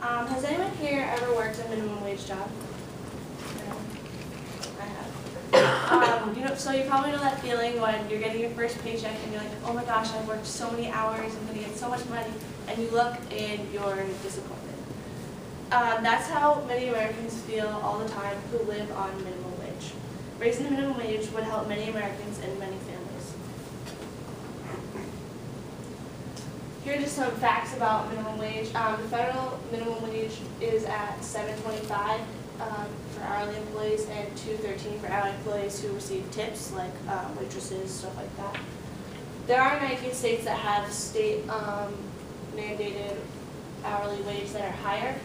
Has anyone here ever worked a minimum wage job? No. I have. So you probably know that feeling when you're getting your first paycheck and you're like, oh my gosh, I've worked so many hours, I'm going to get so much money, and you look and you're disappointed. That's how many Americans feel all the time who live on minimum wage. Raising the minimum wage would help many Americans and many families. Here are just some facts about minimum wage. The federal minimum wage is at $7.25 for hourly employees and $2.13 for hourly employees who receive tips, like waitresses, stuff like that. There are 19 states that have state mandated hourly wage that are higher.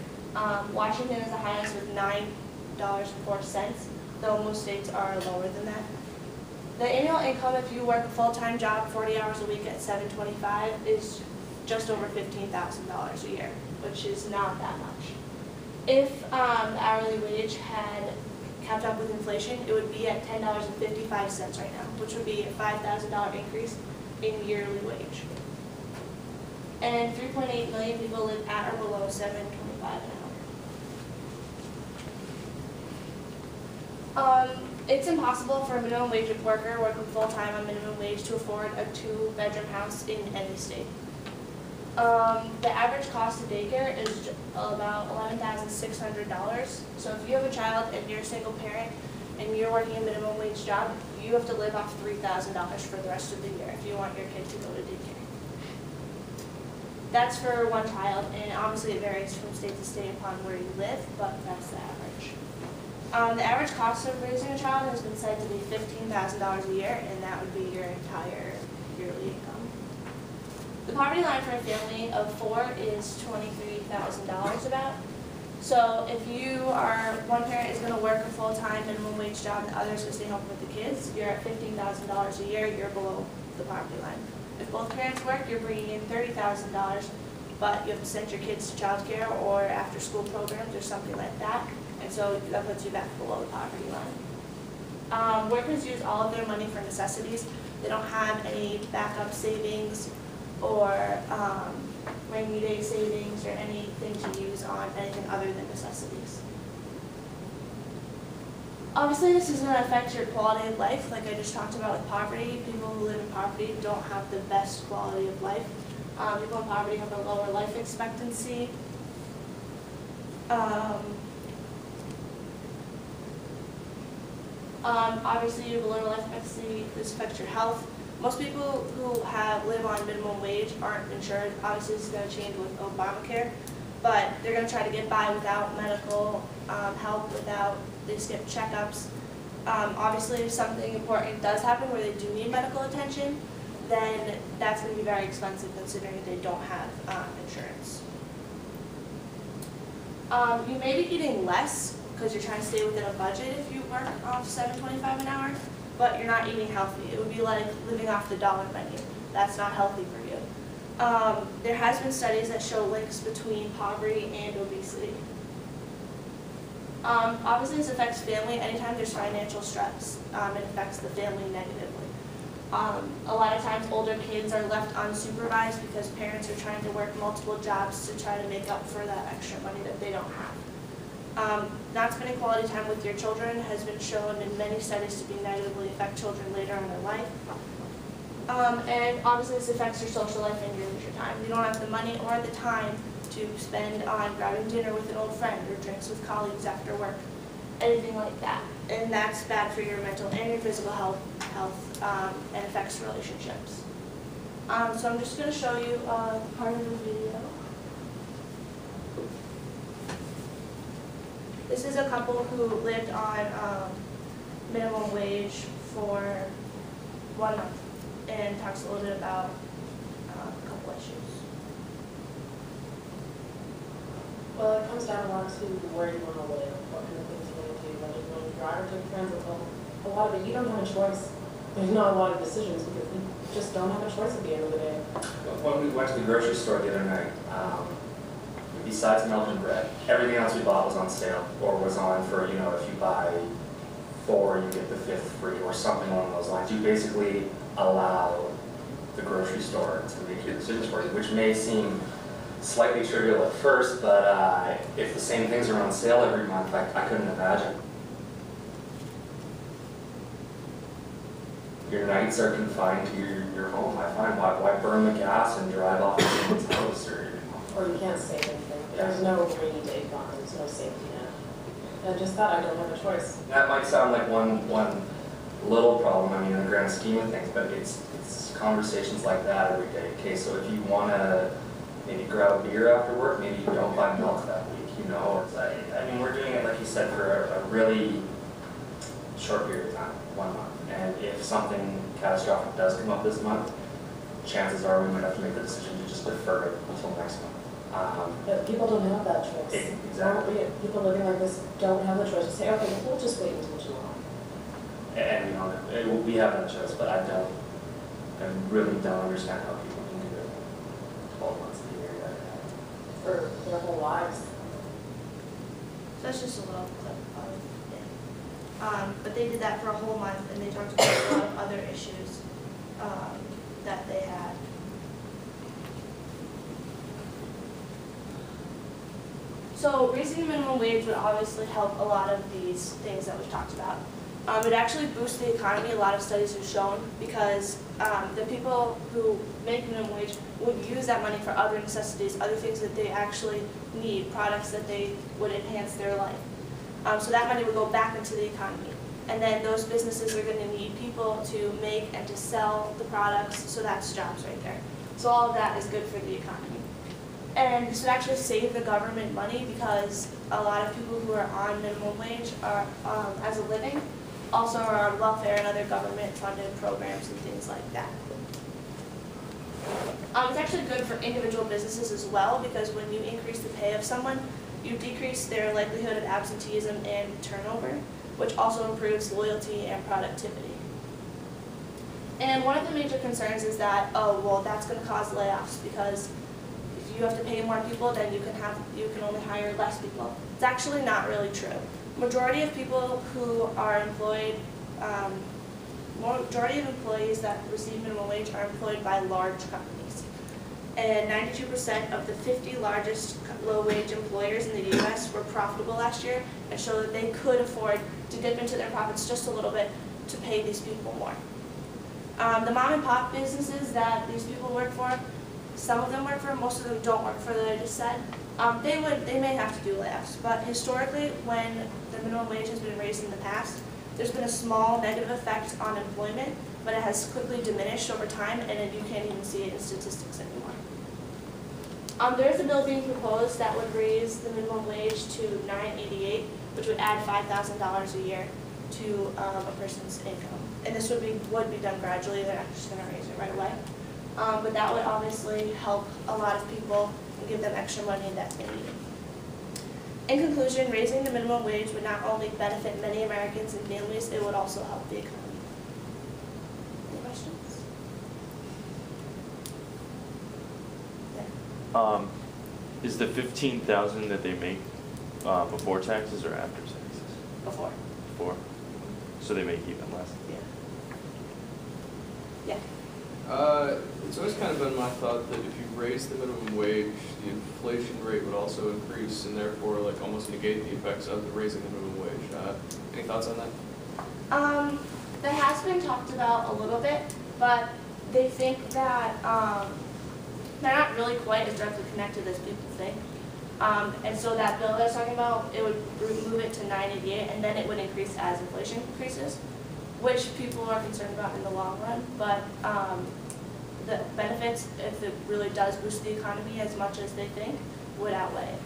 Washington is the highest with $9.04, though most states are lower than that. The annual income, if you work a full-time job, 40 hours a week at $7.25, is just over $15,000 a year, which is not that much. If the hourly wage had kept up with inflation, it would be at $10.55 right now, which would be a $5,000 increase in yearly wage. And 3.8 million people live at or below $7.25 an hour. It's impossible for a minimum wage worker working full-time on minimum wage to afford a 2-bedroom house in any state. The average cost of daycare is about $11,600. So if you have a child and you're a single parent and you're working a minimum wage job, you have to live off $3,000 for the rest of the year if you want your kid to go to daycare. That's for one child, and obviously it varies from state to state upon where you live, but that's the average. The average cost of raising a child has been said to be $15,000 a year, and that would be your entire yearly income. The poverty line for a family of 4 is $23,000 about. So if you are, one parent is going to work a full-time minimum wage job and the other is going to stay home with the kids, you're at $15,000 a year, you're below the poverty line. If both parents work, you're bringing in $30,000, but you have to send your kids to child care or after-school programs or something like that, and so that puts you back below the poverty line. Workers use all of their money for necessities. They don't have any backup savings or rainy day savings or anything to use on anything other than necessities. Obviously, this is going to affect your quality of life, like I just talked about with poverty. People who live in poverty don't have the best quality of life. People in poverty have a lower life expectancy. Obviously, you have a lower life expectancy. This affects your health. Most people who live on minimum wage aren't insured. Obviously, this is going to change with Obamacare, but they're going to try to get by without medical help, they skip checkups. Obviously, if something important does happen where they do need medical attention, then that's going to be very expensive considering that they don't have insurance. You may be eating less because you're trying to stay within a budget if you work off $7.25 an hour, but you're not eating healthy. It would be like living off the dollar menu. That's not healthy for you. There has been studies that show links between poverty and obesity. Obviously, this affects family. Anytime there's financial stress, it affects the family negatively. A lot of times, older kids are left unsupervised because parents are trying to work multiple jobs to try to make up for that extra money that they don't have. Not spending quality time with your children has been shown in many studies to be negatively affect children later in their life. And obviously, this affects your social life and your leisure time. You don't have the money or the time to spend on grabbing dinner with an old friend or drinks with colleagues after work, anything like that. And that's bad for your mental and your physical health and affects relationships. So I'm just going to show you part of the video. This is a couple who lived on minimum wage for 1 month and talks a little bit about a couple issues. Well, it comes down a lot to where you want to live, what kind of things you want to do, whether you want to drive or take transit home. A lot of it, you don't have a choice. There's not a lot of decisions because you just don't have a choice at the end of the day. When we went to the grocery store the other night, besides milk and bread, everything else we bought was on sale or was on for, if you buy 4, you get the 5th free or something along those lines. You basically allow the grocery store to make your decisions for you, which may seem slightly trivial at first, but if the same things are on sale every month, I couldn't imagine. Your nights are confined to your home. I find why burn the gas and drive off to someone's house Or you can't save anything. There's no rainy day fund, there's no safety net. I just thought I don't have a choice. That might sound like one little problem, I mean, in the grand scheme of things, but it's conversations like that every day. Okay, so if you want to maybe grab a beer after work, maybe you don't buy milk that week, you know. I mean, we're doing it, like you said, for a really short period of time, 1 month. And if something catastrophic does come up this month, chances are we might have to make the decision to just defer it until next month. But people don't have that choice. Exactly. People living like this don't have the choice to say, okay, we'll just wait until tomorrow. And you know, we have that choice, but I really don't understand how people can do it 12 months of the year. For their whole lives. So that's just a little clip of it. But they did that for a whole month, and they talked about a lot of other issues that they had. So raising the minimum wage would obviously help a lot of these things that we've talked about. It actually boosts the economy, a lot of studies have shown, because the people who make minimum wage would use that money for other necessities, other things that they actually need, products that they would enhance their life. So that money would go back into the economy. And then those businesses are going to need people to make and to sell the products, so that's jobs right there. So all of that is good for the economy. And this would actually save the government money, because a lot of people who are on minimum wage are, as a living, also are on welfare and other government-funded programs and things like that. It's actually good for individual businesses as well, because when you increase the pay of someone, you decrease their likelihood of absenteeism and turnover, which also improves loyalty and productivity. And one of the major concerns is that, oh, well, that's going to cause layoffs, because if you have to pay more people, then you can only hire less people. It's actually not really true. Majority of people who are employed, majority of employees that receive minimum wage are employed by large companies. And 92% of the 50 largest low-wage employers in the U.S. were profitable last year, and show that they could afford to dip into their profits just a little bit to pay these people more. The mom and pop businesses that these people work for, some of them work for, most of them don't work for, that I just said. They may have to do layoffs, but historically, when the minimum wage has been raised in the past, there's been a small negative effect on employment, but it has quickly diminished over time, and you can't even see it in statistics anymore. There is a bill being proposed that would raise the minimum wage to $9.88, which would add $5,000 a year to a person's income. And this would be done gradually. They're not just going to raise it right away. But that would obviously help a lot of people and give them extra money that they need. In conclusion, raising the minimum wage would not only benefit many Americans and families, it would also help the economy. Any questions? Yeah. Is the $15,000 that they make before taxes or after taxes? Before. Before. So they make even less. Yeah. Yeah. It's always kind of been my thought that if you raise the minimum wage, the inflation rate would also increase, and therefore like almost negate the effects of the raising the minimum wage. Any thoughts on that? That has been talked about a little bit, but they think that they're not really quite as directly connected as people think. And so that bill that I was talking about, it would move it to $9.88, and then it would increase as inflation increases, which people are concerned about in the long run. But the benefits, if it really does boost the economy as much as they think, would outweigh it.